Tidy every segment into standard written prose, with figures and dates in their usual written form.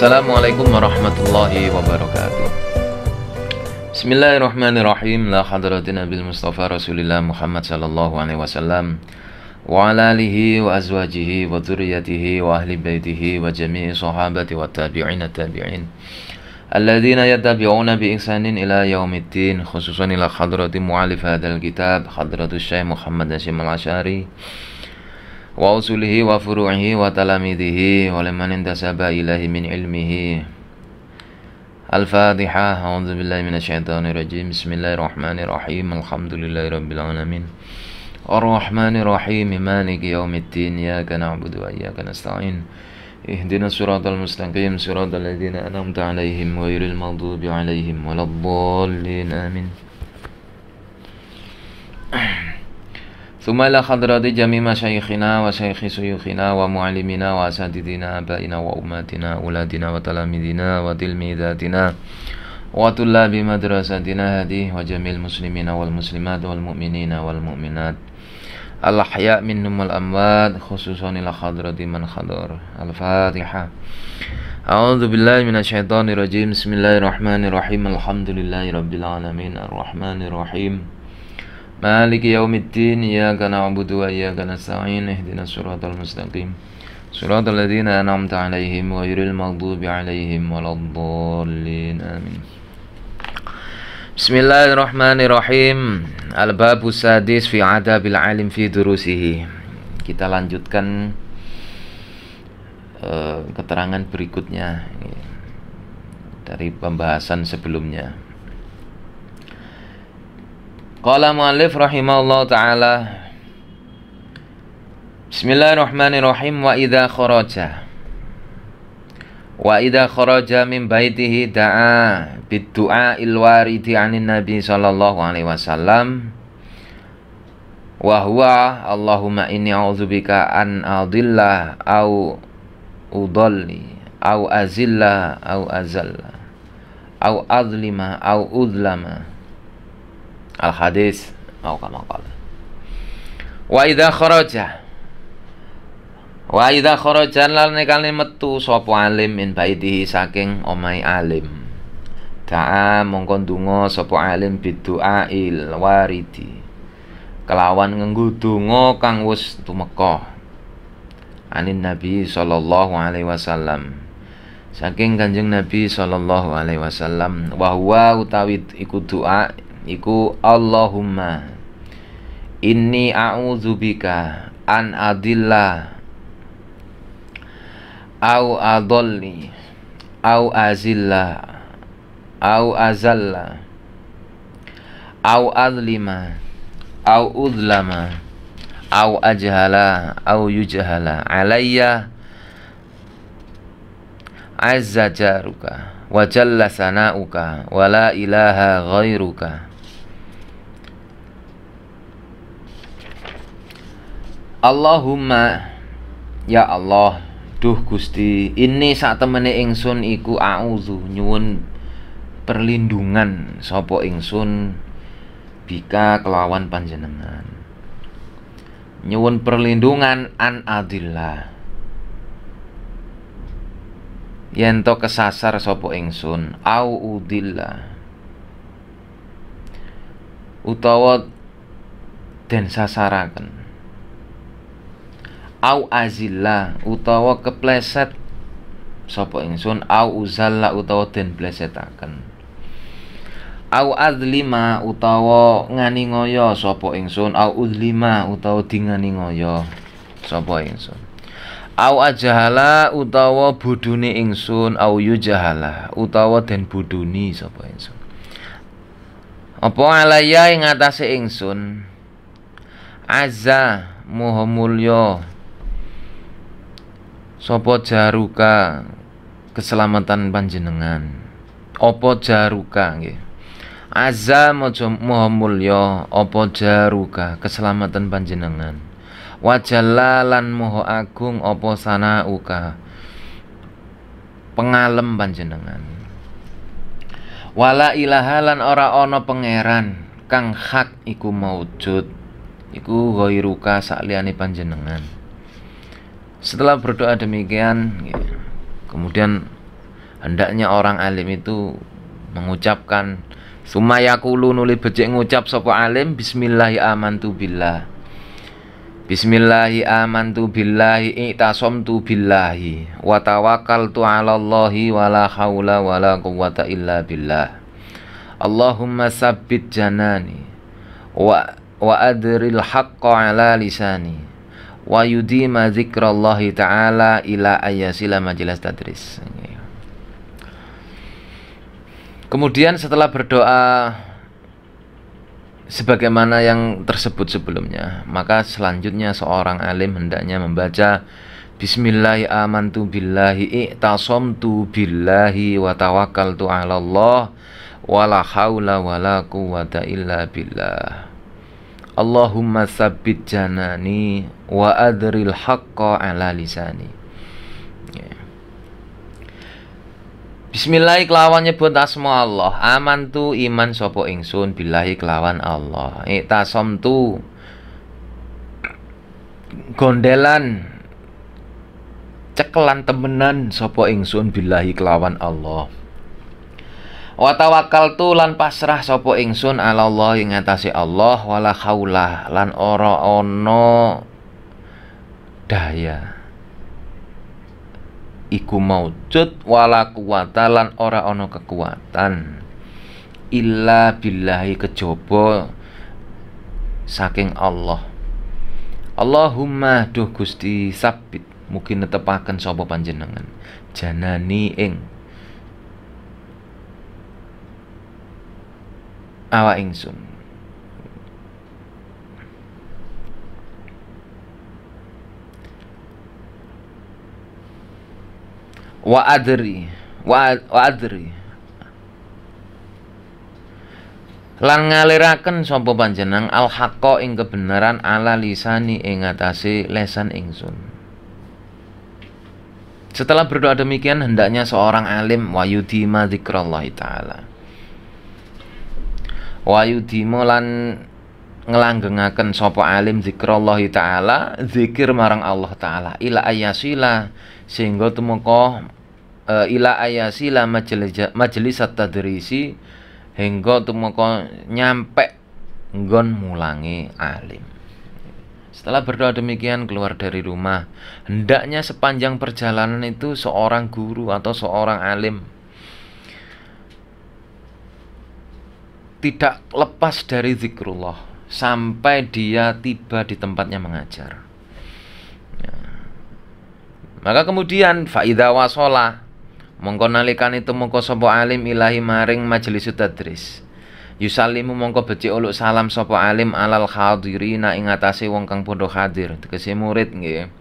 Assalamualaikum warahmatullahi wabarakatuh. Bismillahirrahmanirrahim. La hadratin Nabil Mustafa Rasulillah Muhammad sallallahu alaihi wasallam wa ala alihi wa azwajihi wa dzurriyyatihi wa ahli baitihi wa jami'i sahabati wa tabi'ina tabi'in alladzina yattabi'una bi ihsanin ila yaumiddin, khususan ila hadrati mu'allif hadzal kitab hadratus Syekh Muhammad Hasyim Al-Asy'ari wa usulihi wa furu'ihi wa talamidhihi wa liman intasaba ilahi min ilmihi. Al-Fatihah. A'udzu billahi minasyaitonir rajim. Bismillahirrahmanirrahim. Alhamdulillahi rabbil alamin. Ar-Rahmanir Rahim. Maliki yaumiddin. Iyyaka na'budu wa iyyaka nasta'in. Ihdinas siratal mustaqim, siratal ladzina an'amta 'alaihim ghairil maghdubi 'alaihim waladdallin. Amin. Tsumma ila hadrati jami' masyayikhina wa syayikhi suyukhina wa mu'allimina wa asatidina abaina wa ummatina uladina wa talamidina wa tilmidatina wa tullabi madrasatina hadi wa jamil muslimina wal muslimat wal mu'minina wal mu'minat al ahya' minhum wal amwat, khususan ila hadrati man hadar. Al-Fatihah. A'udzu billahi minasyaitonir rajim. Bismillahirrahmanirrahim. Alhamdulillahi rabbil alamin. Ar-Rahmanir Rahim. Maliki yaumiddin. Iyyaka na'budu wa iyyaka nasta'in. Ihdinas siratal mustaqim, siratal ladzina an'amta 'alaihim ghairil maghdubi 'alaihim waladdallin. Amin. Bismillahirrahmanirrahim. Al-babus sadis fi adabil alim fi durusihi. Kita lanjutkan keterangan berikutnya dari pembahasan sebelumnya. Qala mu'allif rahimahullah ta'ala. Bismillahirrahmanirrahim. Wa idza kharaja min baitihi da'a bid-du'a il-waridi 'anin nabi sallallahu alaihi wasallam wa huwa Allahumma inni a'udzubika an adilla au udalli au azilla au azalla au adlima au udlama. Al-hadis mau kama qala. Wa idza kharaja lan nekane metu sapa alim min baitihi saking omahe alim. Da'a mongko ndonga sapa alim bidu'ail waridi, kelawan nganggo donga kang wis tumeka anin nabi sallallahu alaihi wasallam, saking Kanjeng Nabi sallallahu alaihi wasallam. Wa huwa utawi iku doa iku Allahumma inni a'udzubika an adilla au adalli au azilla au azalla au adlima au udlama au ajhala au yujhala alayya azza jaruka wa jalla sana'uka wa la ilaha ghairuka. Allahumma, ya Allah, duh Gusti, ini sak temene ingsun iku a'udzu nyuwun perlindungan sapa ingsun bika kelawan panjenengan, nyuwun perlindungan an adillah yen to kesasar sapa ingsun, au udillah utawa den sasaraken, au azilla utawa kepleset sapa ingsun, au uzalla utawa den plesetaken, au adlima utawa nganingoyo sapa ingsun, au udlima utawa dinganingoyo sapa ingsun, au ajahala utawa bodhone ingsun, au yujahala utawa den bodhoni sapa ingsun. Apa alaya ing atase ingsun, azza moho mulya sapa jaruka keselamatan panjenengan. Apa jaruka nggih, azza moho mulya apa jaruka keselamatan panjenengan, wa jalalan moho agung apa sanauka pengalem panjenengan, wala ilaha lan ora ana pangeran kang hak iku maujud iku ghairuka sakliyane panjenengan. Setelah berdoa demikian, kemudian Hendaknya orang alim itu mengucapkan sumayakulu nuli becik ngucap sapa alim bismillahi amantu billah. Bismillahi amantu billahi i'tasamtu billahi wa tawakkaltu 'ala Allahi wala haula wala quwwata illa billah. Allahumma sabbit janani wa adril haqqa 'ala lisani wa yudima dzikrallahi ta'ala ila ayyasila majelis tadris. Kemudian setelah berdoa sebagaimana yang tersebut sebelumnya, maka selanjutnya seorang alim hendaknya membaca Bismillahi amantu billahi i'tasamtu billahi wa tawakkaltu 'ala Allah wala haula wala quwwata illa billah. Allahumma sabbit janani wa adril haqqa 'ala lisani. Bismillah kelawan nyebut asma Allah. Amantu iman sapa ingsun billahi kelawan Allah. I'tasamtu gondelan cekelan temenan sapa ingsun billahi kelawan Allah. Wa tawakkaltu lan pasrah sapa ingsun ala Allah ing ngatasé Allah wala haula lan ora ana daya iku maujud wala kuwata lan ora ana kekuatan illa billahi kejaba saking Allah. Allahumma duh Gusti sabit mugi netepaken sapa panjenengan janani ing awak ingsun. Wa adri lan ngaliraken sapa panjenengan al haqqa ing kebenaran ala lisani ing atase lesan ingsun. Setelah berdoa demikian hendaknya seorang alim wayudima dzikrallahi taala. Wayudima lan ngelanggengaken sapa alim dzikrallahi taala, zikir marang Allah taala ila ayasila sehingga tumeka ila ayasila majelis tadrisi hingga tumeka nyampe nggon mulangi alim. Setelah berdoa demikian keluar dari rumah, hendaknya sepanjang perjalanan itu seorang guru atau seorang alim tidak lepas dari zikrullah sampai dia tiba di tempatnya mengajar. Maka kemudian faida wasola mongko nalikane temeka sapa alim ilahi maring majelis tadris. Yusallimu mongko becik uluk salam sapa alim alal hadirina ing atase wong kang padha hadir, tegese murid nggih.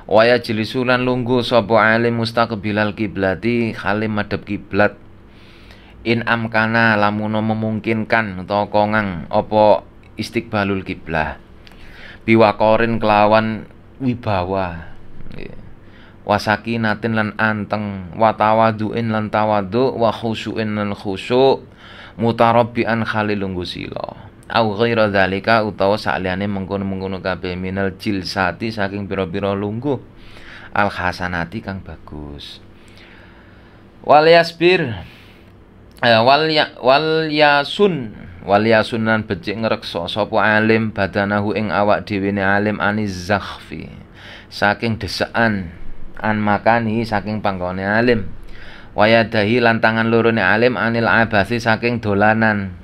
Waya jelisulan lungguh sapa alim mustaqbilal kiblati halim madhep kiblat. In amkana lamun memungkinkan utawa kongang apa istiqbalul kiblah. Biwaqorin kelawan wibawa nggih. Wasakinatin lan anteng, wa tawaduin lan tawadhu, wa khusyuin lan khusyuk, mutarabbian khalil lungguh sila. Au ghaira dzalika utawa saliyane mengkono-mengkono kabeh minal jilsati saking pira-pira lungguh al hasanati kang bagus. Wal yasbir wal yasun lan becik ngreksa sapa alim badanahu ing awak dhewe ne alim aniz zakhfi saking desaan an makani saking panggone alim. Wayadahi lan tangan lorone alim anil abasi saking dolanan.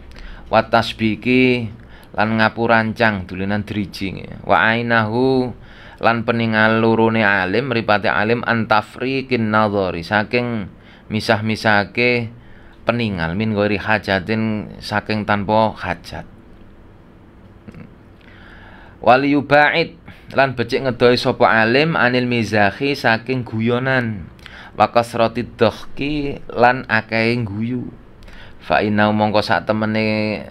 Wa tasbiki lan ngapurancang dolanan driji. Wa ainahu lan peningal lorone alim mripate alim antafriqin nadhari saking misah-misahake peningal min ghairi hajatin saking tanpa hajat. Waliyuba'id lan becik ngedohi sapa alim anil mizahi saking guyonan wa kasratid dhahki lan akeh guyu. Fa inna mongko sak temene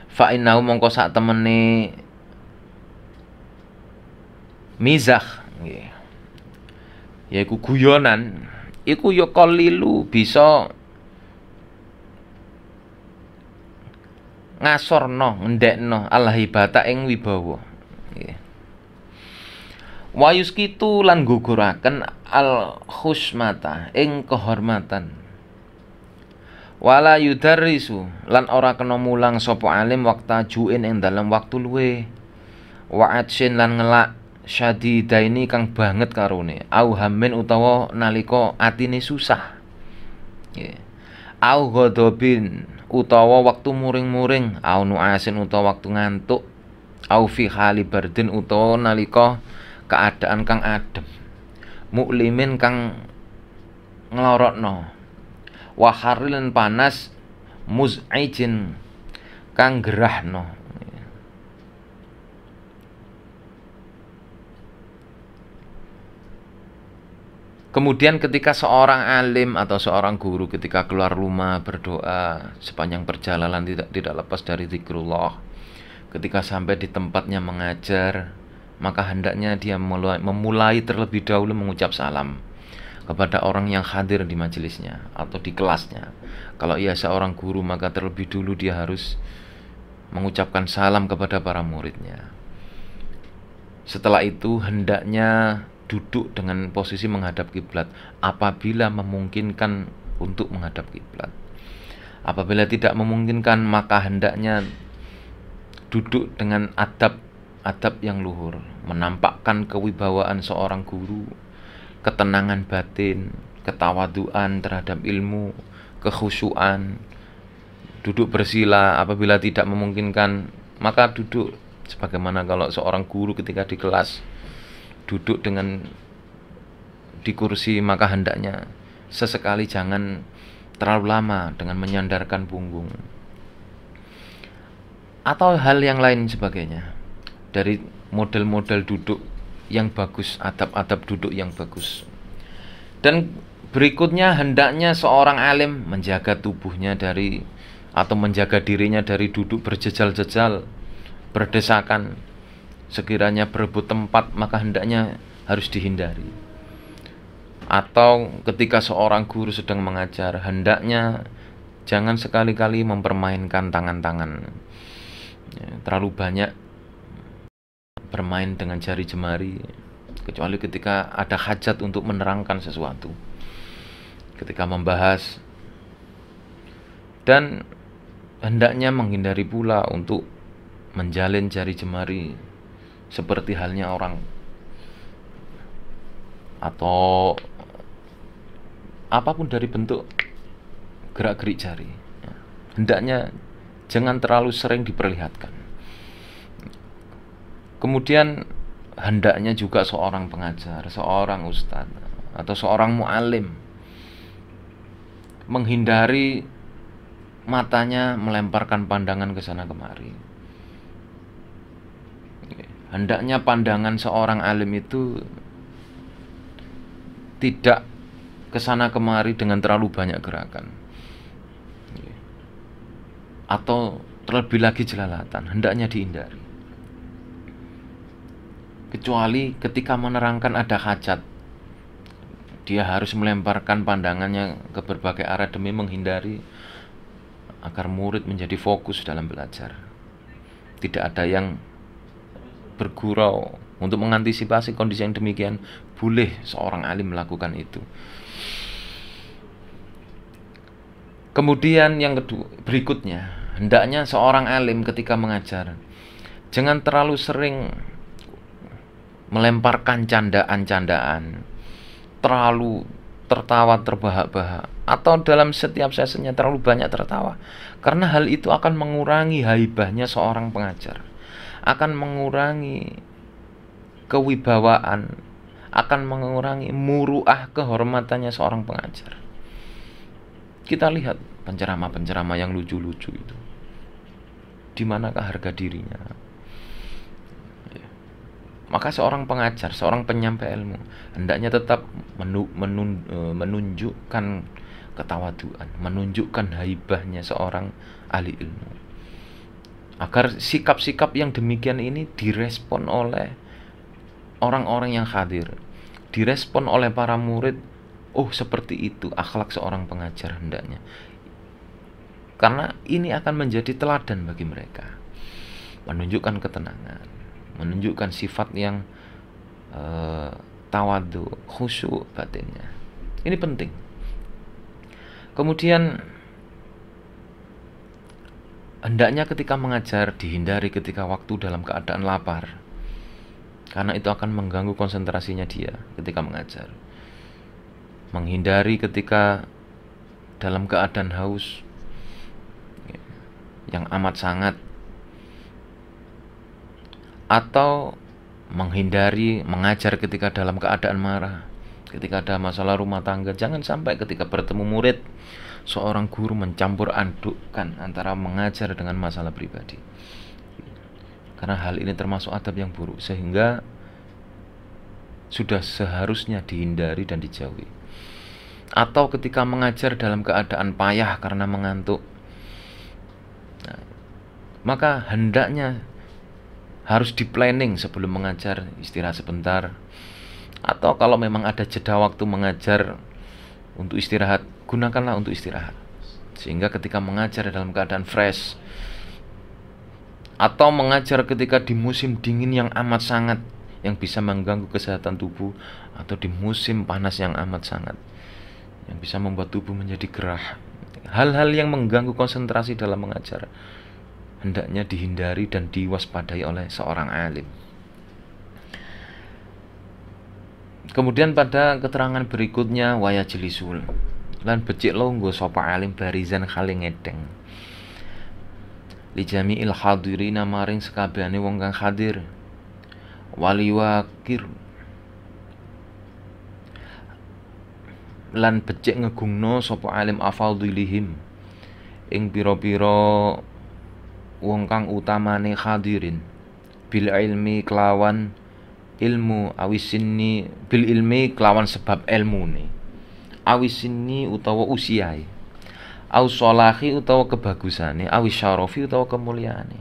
fa inna mongko sak temene mizah nggih yaiku guyonan iku ya qalilu bisa ngasorno ngendekno al-haibata ing wibawa. Nggih. Wa yuskitu lan guguraken al-khusmata ing kehormatan. Wala yudarrisu lan ora kena mulang sapa alim wakta juin ing dalam waktu luwe. Wa atsin lan ngelak syadidaini kang banget karone. Au hamin utawa nalika atine susah. Nggih. Au ghadabin utawa waktu muring-muring, au nuasin utawa waktu ngantuk, au fi hali bardin utawa nalika keadaan kang adem, muklimin kang nglorotno, wa harilin panas, muz'ijin kang gerahno. Kemudian ketika seorang alim atau seorang guru ketika keluar rumah berdoa sepanjang perjalanan tidak lepas dari zikrullah. Ketika sampai di tempatnya mengajar, maka hendaknya dia memulai terlebih dahulu mengucap salam kepada orang yang hadir di majelisnya atau di kelasnya. Kalau ia seorang guru, maka terlebih dulu dia harus mengucapkan salam kepada para muridnya. Setelah itu hendaknya duduk dengan posisi menghadap kiblat apabila memungkinkan untuk menghadap kiblat. Apabila tidak memungkinkan, maka hendaknya duduk dengan adab yang luhur, menampakkan kewibawaan seorang guru, ketenangan batin, ketawaduan terhadap ilmu, kekhusyuan. Duduk bersila. Apabila tidak memungkinkan, maka duduk sebagaimana kalau seorang guru ketika di kelas duduk dengan di kursi, maka hendaknya sesekali jangan terlalu lama dengan menyandarkan punggung atau hal yang lain sebagainya. Dari model-model duduk yang bagus, adab-adab duduk yang bagus. Dan berikutnya hendaknya seorang alim menjaga tubuhnya dari atau menjaga dirinya dari duduk berjejal-jejal, berdesakan. Sekiranya berebut tempat, maka hendaknya harus dihindari. Atau ketika seorang guru sedang mengajar, hendaknya jangan sekali-kali mempermainkan tangan-tangan. Terlalu banyak bermain dengan jari jemari, kecuali ketika ada hajat untuk menerangkan sesuatu, ketika membahas. Dan hendaknya menghindari pula untuk menjalin jari jemari seperti halnya orang atau apapun dari bentuk gerak-gerik jari. Hendaknya jangan terlalu sering diperlihatkan. Kemudian hendaknya juga seorang pengajar, seorang ustadz atau seorang mu'alim menghindari matanya melemparkan pandangan ke sana kemari. Hendaknya pandangan seorang alim itu tidak kesana kemari dengan terlalu banyak gerakan atau terlebih lagi jelalatan. Hendaknya dihindari, kecuali ketika menerangkan ada hajat. Dia harus melemparkan pandangannya ke berbagai arah demi menghindari agar murid menjadi fokus dalam belajar. Tidak ada yang bergurau. Untuk mengantisipasi kondisi yang demikian, boleh seorang alim melakukan itu. Kemudian yang kedua, berikutnya, hendaknya seorang alim ketika mengajar jangan terlalu sering melemparkan candaan-candaan, terlalu tertawa terbahak-bahak, atau dalam setiap sesinya terlalu banyak tertawa, karena hal itu akan mengurangi haibahnya seorang pengajar, akan mengurangi kewibawaan, akan mengurangi muruah kehormatannya seorang pengajar. Kita lihat penceramah-penceramah yang lucu-lucu itu, di manakah harga dirinya? Maka seorang pengajar, seorang penyampai ilmu hendaknya tetap menunjukkan ketawaduan, menunjukkan haibahnya seorang ahli ilmu, agar sikap-sikap yang demikian ini direspon oleh orang-orang yang hadir, direspon oleh para murid. Oh, seperti itu akhlak seorang pengajar hendaknya. Karena ini akan menjadi teladan bagi mereka, menunjukkan ketenangan, menunjukkan sifat yang tawadhu, khusyuk batinnya. Ini penting. Kemudian hendaknya ketika mengajar dihindari ketika waktu dalam keadaan lapar, karena itu akan mengganggu konsentrasinya dia ketika mengajar. Menghindari ketika dalam keadaan haus yang amat sangat, atau menghindari mengajar ketika dalam keadaan marah, ketika ada masalah rumah tangga. Jangan sampai ketika bertemu murid, seorang guru mencampur adukkan antara mengajar dengan masalah pribadi, karena hal ini termasuk adab yang buruk, sehingga sudah seharusnya dihindari dan dijauhi. Atau ketika mengajar dalam keadaan payah karena mengantuk, maka hendaknya harus di-planning sebelum mengajar, istirahat sebentar. Atau kalau memang ada jeda waktu mengajar untuk istirahat, gunakanlah untuk istirahat, sehingga ketika mengajar dalam keadaan fresh. Atau mengajar ketika di musim dingin yang amat sangat, yang bisa mengganggu kesehatan tubuh, atau di musim panas yang amat sangat, yang bisa membuat tubuh menjadi gerah. Hal-hal yang mengganggu konsentrasi dalam mengajar hendaknya dihindari dan diwaspadai oleh seorang alim. Kemudian pada keterangan berikutnya, waya jelisul lan becik longgo sapa alim barizan khali ngedeng li jami'il hadirina maring sekabehane wong kang hadir, waliwakir lan becik ngegungno sapa alim afadhilihim ing pira-pira wong kang utamane hadirin, bil ilmi kelawan ilmu, awisinni bil ilmi kelawan sebab ilmune, awisinni utawa usiae, au sholahi utawa kebagusane, awis syarafi utawa kemuliaane,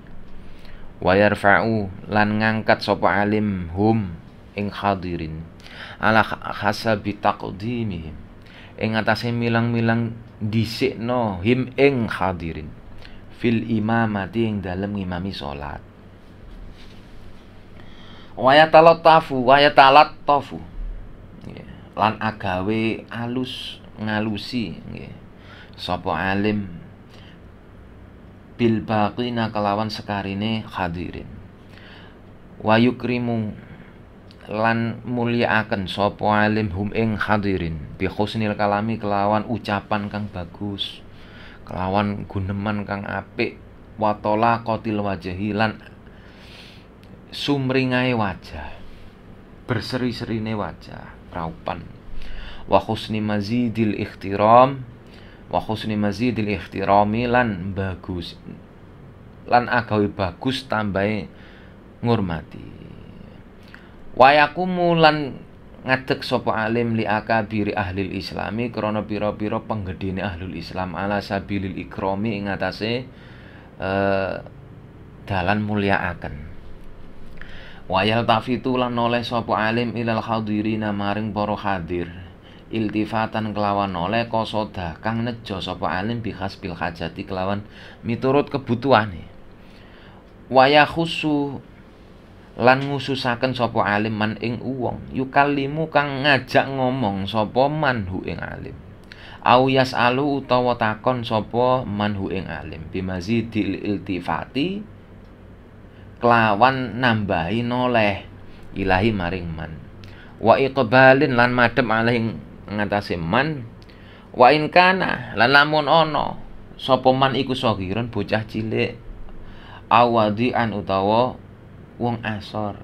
wa yarfa'u lan ngangkat sapa alim hum ing hadirin ala hasabi taqdimihim ing atase milang-milang dhisikno him ing hadirin fil imamati ing dalem ngimami salat. Wayatalattafu lan agawe alus ngalusi nggih sapa alim bil baqina kelawan sekarine hadirin, wa yukrimu lan mulyakaken sapa alim hum ing hadirin bi husnil kalami kelawan ucapan kang bagus, kelawan guneman kang apik, watola qatil wajhi lan sumringae wajah, berseri-serine wajah, raupan, wa husni mazidil ikhtiram, wa husni mazidil ikhtirami lan bagus lan agawe bagus tambahe ngurmati, wa yaqumu lan ngadeg sapa alim li akabiri ahlil islami krana pira-pira penggedene ahlul islam ala sabilil ikrami ing atase dalan mulyakaken. Wayal tafitu lan noleh sapa alim ilal hadirina maring para hadir, iltifatan kelawan noleh qasoda kang nejo sapa alim bihasbil hajati kelawan miturut kebutuhane. Waya khusu lan ngususaken sapa alim man ing wong yukallimu kang ngajak ngomong sapa manhu ing alim, au yasalu utawa takon sapa manhu ing alim bimazidil iltifati kelawan nambahi noleh ilahi maring man, wa iqbalin lan madhep alih ngatasi man, wa in kana lan lamun ana sapa man iku sagiron bocah cilik, awadian utawa wong asor,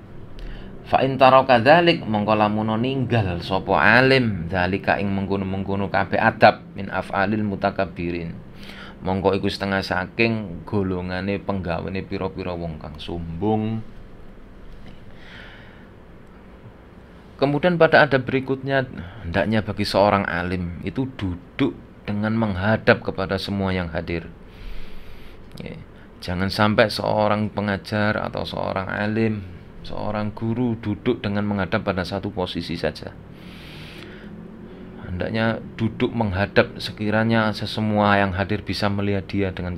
fa in taraka dzalik mongko lamun ninggal sapa alim dzalika ing mengkono-mengkono kabeh adab min af'alil mutakabbirin, mongko iku setengah saking golongane penggawene pira-pira wong kang sombong. Kemudian pada adab berikutnya, hendaknya bagi seorang alim itu duduk dengan menghadap kepada semua yang hadir. Jangan sampai seorang pengajar atau seorang alim, seorang guru duduk dengan menghadap pada satu posisi saja. hendaknya duduk menghadap, sekiranya sesemua yang hadir bisa melihat dia dengan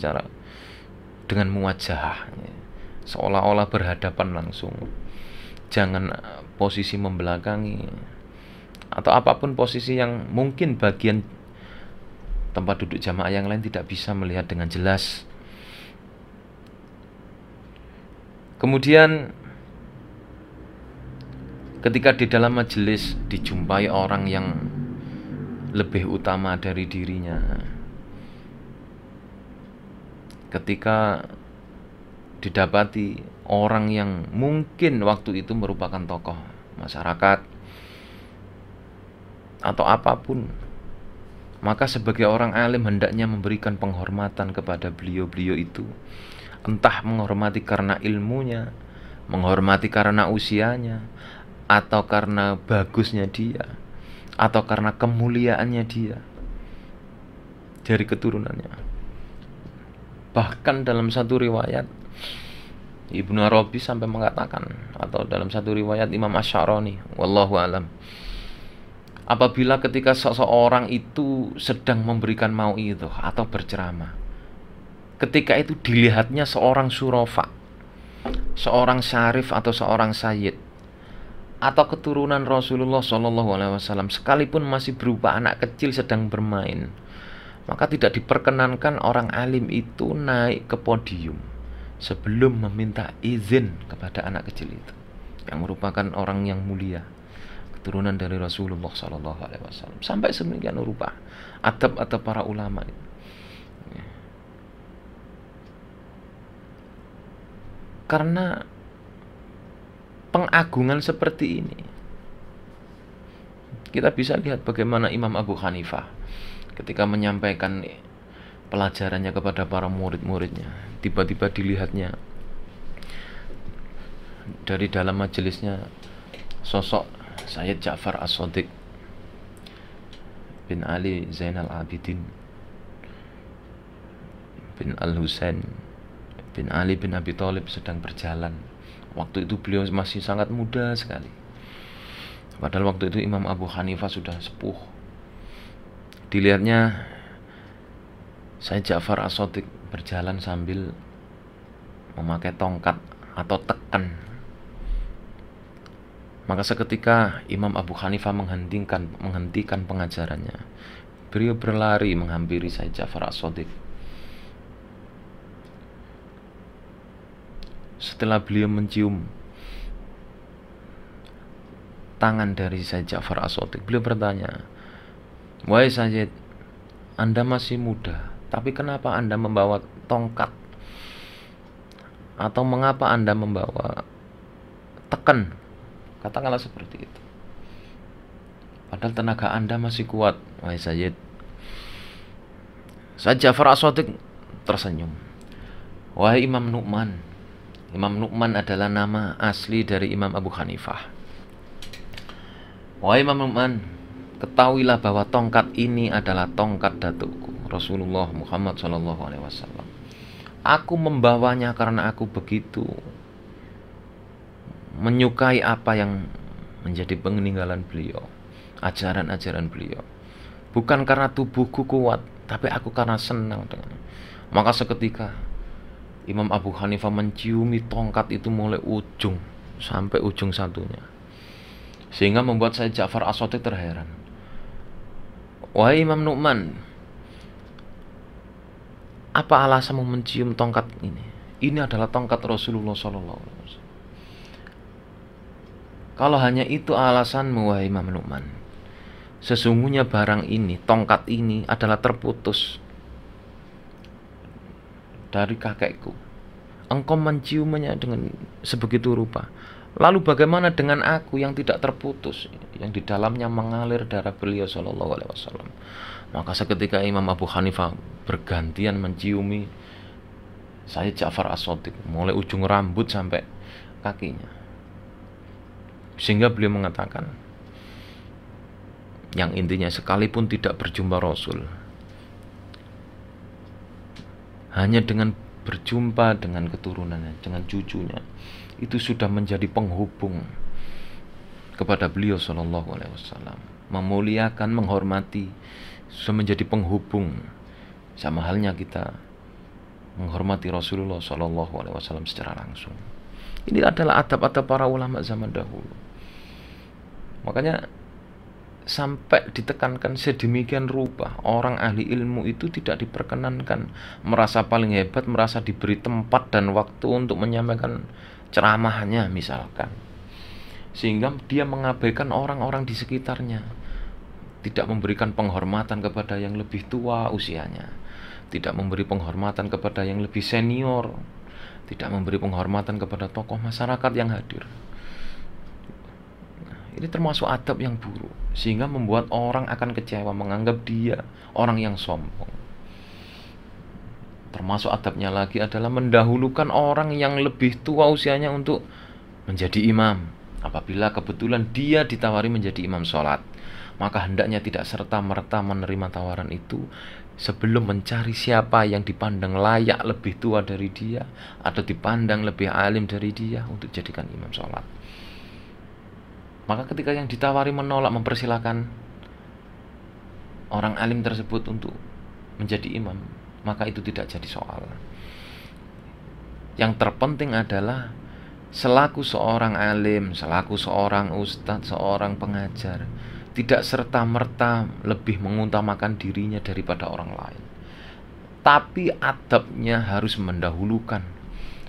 muwajahah, seolah-olah berhadapan langsung. Jangan posisi membelakangi atau apapun posisi yang mungkin bagian tempat duduk jamaah yang lain tidak bisa melihat dengan jelas. Kemudian ketika di dalam majelis dijumpai orang yang lebih utama dari dirinya, ketika didapati orang yang mungkin waktu itu merupakan tokoh masyarakat atau apapun, maka sebagai orang alim hendaknya memberikan penghormatan kepada beliau-beliau itu. Entah menghormati karena ilmunya, menghormati karena usianya, atau karena bagusnya dia, atau karena kemuliaannya dia dari keturunannya. Bahkan dalam satu riwayat Ibnu Arabi sampai mengatakan, atau dalam satu riwayat Imam Asy'arani, wallahu alam, apabila ketika seseorang itu sedang memberikan mau'idhah atau berceramah, ketika itu dilihatnya seorang surafa, seorang syarif atau seorang sayyid atau keturunan Rasulullah SAW, sekalipun masih berupa anak kecil sedang bermain, maka tidak diperkenankan orang alim itu naik ke podium sebelum meminta izin kepada anak kecil itu, yang merupakan orang yang mulia, keturunan dari Rasulullah SAW. Sampai sedemikian rupa adab-adab para ulama itu. Karena pengagungan seperti ini, kita bisa lihat bagaimana Imam Abu Hanifah ketika menyampaikan pelajarannya kepada para murid-muridnya, tiba-tiba dilihatnya dari dalam majelisnya sosok Sayyid Ja'far As-Shadiq bin Ali Zainal Abidin bin Al-Husain bin Ali bin Abi Thalib sedang berjalan. Waktu itu beliau masih sangat muda sekali, padahal waktu itu Imam Abu Hanifah sudah sepuh. Dilihatnya Sayyid Ja'far As-Shadiq berjalan sambil memakai tongkat atau tekan. Maka seketika Imam Abu Hanifah menghentikan pengajarannya. Beliau berlari menghampiri Sayyid Ja'far As-Shadiq. Setelah beliau mencium tangan dari Sayyid Ja'far As-Shadiq, beliau bertanya, "Wahai Sayyid, Anda masih muda, tapi kenapa Anda membawa tongkat? Atau mengapa Anda membawa tekan?" Katakanlah seperti itu. Padahal tenaga Anda masih kuat, wahai Sayyid. Sayyid Ja'far As-Shadiq tersenyum. "Wahai Imam Nu'man." Imam Nu'man adalah nama asli dari Imam Abu Hanifah. "Wahai Imam Nu'man, ketahuilah bahwa tongkat ini adalah tongkat datukku, Rasulullah Muhammad SAW. Aku membawanya karena aku begitu menyukai apa yang menjadi peninggalan beliau, ajaran-ajaran beliau. Bukan karena tubuhku kuat, tapi aku karena senang dengannya." Maka seketika Imam Abu Hanifah menciumi tongkat itu mulai ujung sampai ujung satunya, sehingga membuat Sayyid Ja'far As-Shadiq terheran. "Wahai Imam Nu'man, apa alasanmu mencium tongkat ini? Ini adalah tongkat Rasulullah SAW. Kalau hanya itu alasanmu, wahai Imam Nu'man, sesungguhnya barang ini, tongkat ini adalah terputus dari kakekku. Engkau menciumnya dengan sebegitu rupa. Lalu bagaimana dengan aku yang tidak terputus, yang di dalamnya mengalir darah beliau SAW?" Maka seketika Imam Abu Hanifah bergantian menciumi Sayyid Ja'far As-Shadiq, mulai ujung rambut sampai kakinya, sehingga beliau mengatakan, yang intinya sekalipun tidak berjumpa Rasul, hanya dengan berjumpa dengan keturunannya, dengan cucunya, itu sudah menjadi penghubung kepada beliau SAW. memuliakan, menghormati, menjadi penghubung. Sama halnya kita menghormati Rasulullah SAW secara langsung. Ini adalah adab-adab para ulama zaman dahulu. Makanya sampai ditekankan sedemikian rupa, orang ahli ilmu itu tidak diperkenankan merasa paling hebat, merasa diberi tempat dan waktu untuk menyampaikan ceramahnya misalkan, sehingga dia mengabaikan orang-orang di sekitarnya, tidak memberikan penghormatan kepada yang lebih tua usianya, tidak memberi penghormatan kepada yang lebih senior, tidak memberi penghormatan kepada tokoh masyarakat yang hadir. Ini termasuk adab yang buruk, sehingga membuat orang akan kecewa, menganggap dia orang yang sombong. Termasuk adabnya lagi adalah mendahulukan orang yang lebih tua usianya untuk menjadi imam. Apabila kebetulan dia ditawari menjadi imam sholat, maka hendaknya tidak serta-merta menerima tawaran itu sebelum mencari siapa yang dipandang layak lebih tua dari dia atau dipandang lebih alim dari dia untuk jadikan imam sholat. Maka ketika yang ditawari menolak, mempersilahkan orang alim tersebut untuk menjadi imam, maka itu tidak jadi soal. Yang terpenting adalah selaku seorang alim, selaku seorang ustadz, seorang pengajar, tidak serta-merta lebih mengutamakan dirinya daripada orang lain. Tapi adabnya harus mendahulukan,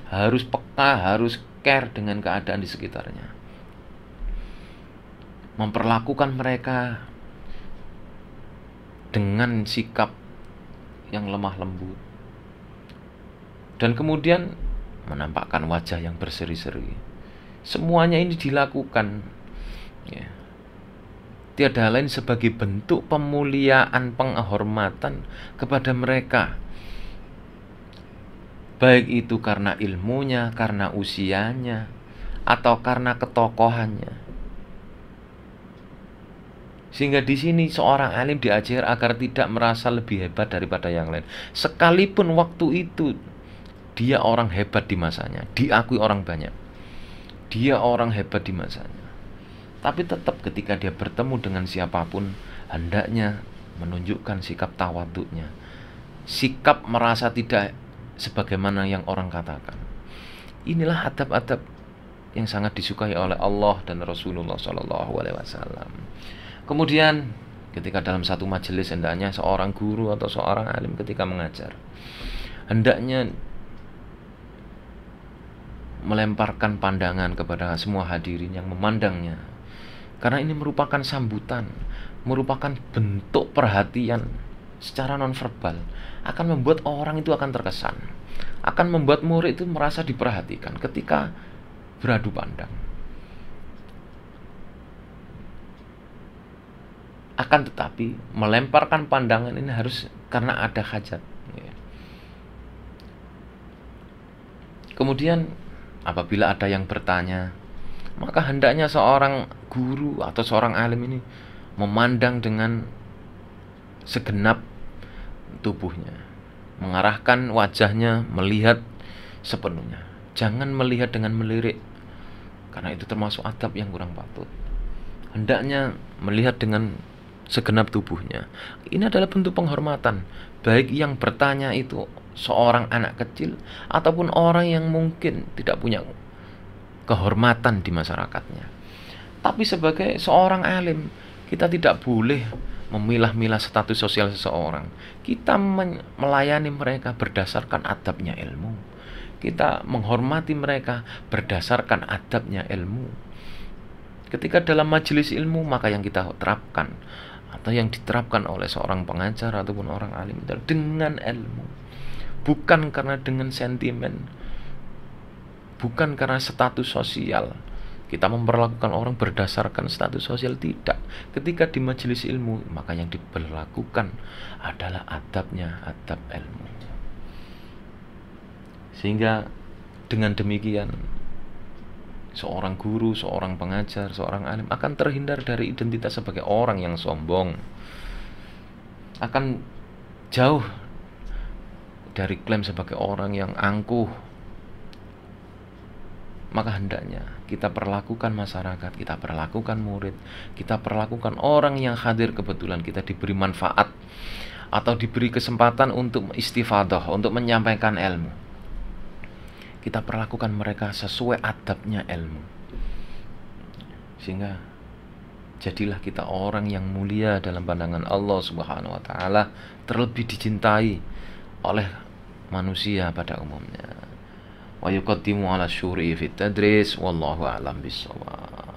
harus peka, harus care dengan keadaan di sekitarnya, memperlakukan mereka dengan sikap yang lemah lembut, dan kemudian menampakkan wajah yang berseri-seri. Semuanya ini dilakukan ya, tiada lain sebagai bentuk pemuliaan, penghormatan kepada mereka, baik itu karena ilmunya, karena usianya, atau karena ketokohannya. Sehingga di sini seorang alim diajar agar tidak merasa lebih hebat daripada yang lain, sekalipun waktu itu dia orang hebat di masanya, diakui orang banyak, dia orang hebat di masanya. Tapi tetap ketika dia bertemu dengan siapapun, hendaknya menunjukkan sikap tawaduknya, sikap merasa tidak sebagaimana yang orang katakan. Inilah adab-adab yang sangat disukai oleh Allah dan Rasulullah SAW. Kemudian ketika dalam satu majelis, hendaknya seorang guru atau seorang alim ketika mengajar, hendaknya melemparkan pandangan kepada semua hadirin yang memandangnya, karena ini merupakan sambutan, merupakan bentuk perhatian secara nonverbal, akan membuat orang itu akan terkesan, akan membuat murid itu merasa diperhatikan ketika beradu pandang. Akan tetapi melemparkan pandangan ini harus karena ada hajat. Kemudian apabila ada yang bertanya, maka hendaknya seorang guru atau seorang alim ini memandang dengan segenap tubuhnya, mengarahkan wajahnya, melihat sepenuhnya. Jangan melihat dengan melirik, karena itu termasuk adab yang kurang patut. Hendaknya melihat dengan segenap tubuhnya. Ini adalah bentuk penghormatan, baik yang bertanya itu seorang anak kecil ataupun orang yang mungkin tidak punya kehormatan di masyarakatnya. Tapi sebagai seorang alim, kita tidak boleh memilah-milah status sosial seseorang. Kita melayani mereka berdasarkan adabnya ilmu. Kita menghormati mereka berdasarkan adabnya ilmu. Ketika dalam majelis ilmu, maka yang kita terapkan atau yang diterapkan oleh seorang pengajar ataupun orang alim itu dengan ilmu, bukan karena dengan sentimen, bukan karena status sosial. Kita memperlakukan orang berdasarkan status sosial, tidak. Ketika di majelis ilmu, maka yang diberlakukan adalah adabnya, adab ilmu. Sehingga dengan demikian seorang guru, seorang pengajar, seorang alim akan terhindar dari identitas sebagai orang yang sombong, akan jauh dari klaim sebagai orang yang angkuh, maka hendaknya kita perlakukan masyarakat, kita perlakukan murid, kita perlakukan orang yang hadir kebetulan kita diberi manfaat atau diberi kesempatan untuk istifadah, untuk menyampaikan ilmu. Kita perlakukan mereka sesuai adabnya ilmu. Sehingga jadilah kita orang yang mulia dalam pandangan Allah Subhanahu wa taala, terlebih dicintai oleh manusia pada umumnya. Wa yuqaddimu 'ala syuri fi tadris wallahu a'lam bissawab.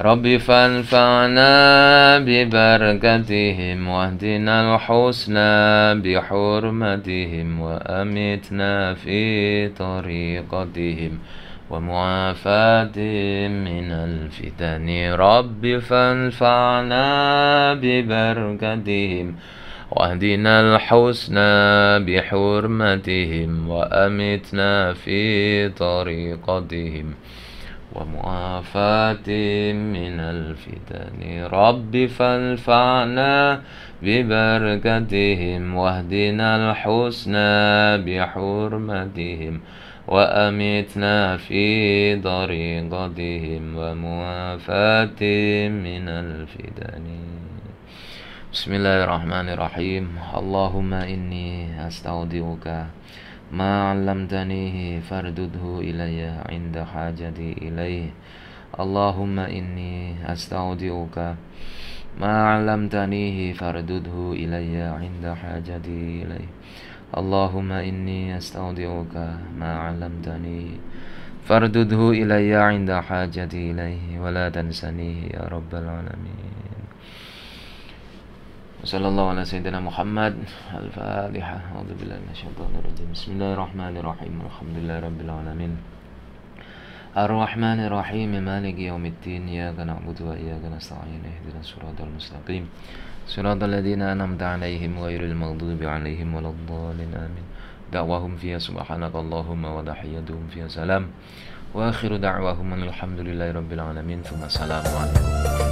Rabbi fanfa'na bi barakatihim wahdina al-husna bi hurmatihim wa amitna fi tariqatihim wa mu'afatihim minal fitani. Rabbi fanfa'na bi barakatihim wahdina al-husna bi hurmatihim wa amitna fi tariqatihim wa mu'afatihim minal fitani. Rabbi fanfa'na bi barakatihim wahdina al-husna bi hurmatihim wa amitna fi tariqatihim wa mu'afatihim minal fitani. Bismillahirrahmanirrahim. Allahumma inni astaudiuka ma 'allamtanihi fardudhu ilayya 'inda hajati ilaih. Allahumma inni astaudiuka ma 'allamtanihi fardudhu ilayya 'inda hajati ilaih. Allahumma inni astaudiuka ma 'allamtanihi fardudhu ilayya 'inda hajati ilaih wa la tansanihi ya rabbal alamin. Sallallahu ala sayyidina Muhammad. Al-Fatihah. A'udzu billahi minasyaitonir rajim. Bismillahirrahmanirrahim. Alhamdulillahi rabbil alamin. Ar-Rahmanir Rahim. Maliki yaumiddin. Iyyaka na'budu wa iyyaka nasta'in. Ihdinas siratal mustaqim. Siratal ladzina an'amta 'alaihim ghairil maghdubi 'alaihim waladdallin. Amin. Da'wahum fiha subhanakallahumma wa tahiyyatuhum fiha salam. Wa akhiru da'wahum alhamdulillahi rabbil alamin. Assalamu alaikum.